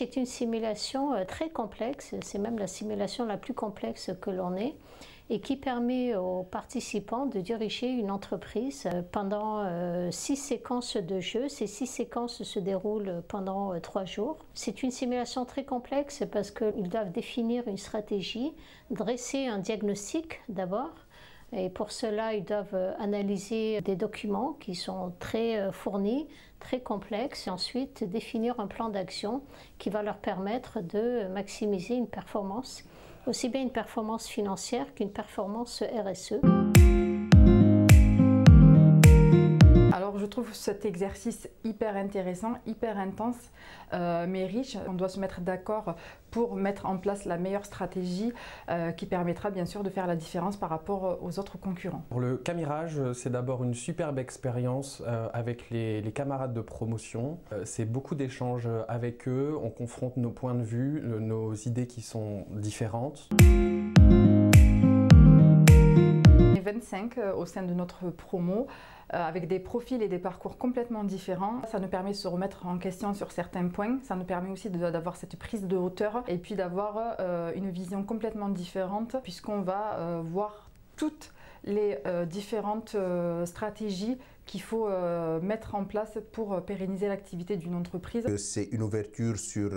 Méridge est une simulation très complexe, c'est même la simulation la plus complexe que l'on ait, et qui permet aux participants de diriger une entreprise pendant 6 séquences de jeu. Ces 6 séquences se déroulent pendant 3 jours. C'est une simulation très complexe parce qu'ils doivent définir une stratégie, dresser un diagnostic d'abord, et pour cela, ils doivent analyser des documents qui sont très fournis, très complexes, et ensuite définir un plan d'action qui va leur permettre de maximiser une performance, aussi bien une performance financière qu'une performance RSE. Alors je trouve cet exercice hyper intéressant, hyper intense, mais riche. On doit se mettre d'accord pour mettre en place la meilleure stratégie qui permettra bien sûr de faire la différence par rapport aux autres concurrents. Pour le Camirage, c'est d'abord une superbe expérience avec les camarades de promotion. C'est beaucoup d'échanges avec eux, on confronte nos points de vue, nos idées qui sont différentes. 25 au sein de notre promo avec des profils et des parcours complètement différents. Ça nous permet de se remettre en question sur certains points, ça nous permet aussi d'avoir cette prise de hauteur et puis d'avoir une vision complètement différente puisqu'on va voir toutes les différentes stratégies qu'il faut mettre en place pour pérenniser l'activité d'une entreprise. C'est une ouverture sur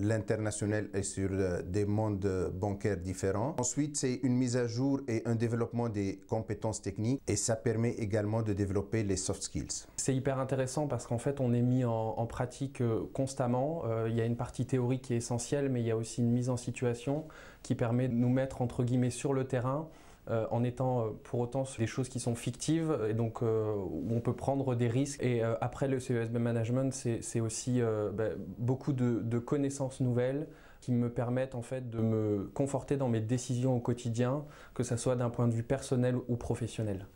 l'international et sur des mondes bancaires différents. Ensuite, c'est une mise à jour et un développement des compétences techniques et ça permet également de développer les soft skills. C'est hyper intéressant parce qu'en fait on est mis en pratique constamment. Il y a une partie théorique qui est essentielle, mais il y a aussi une mise en situation qui permet de nous mettre entre guillemets sur le terrain. En étant pour autant des choses qui sont fictives et donc où on peut prendre des risques. Et après le CESB Management, c'est aussi beaucoup de connaissances nouvelles qui me permettent en fait de me conforter dans mes décisions au quotidien, que ce soit d'un point de vue personnel ou professionnel.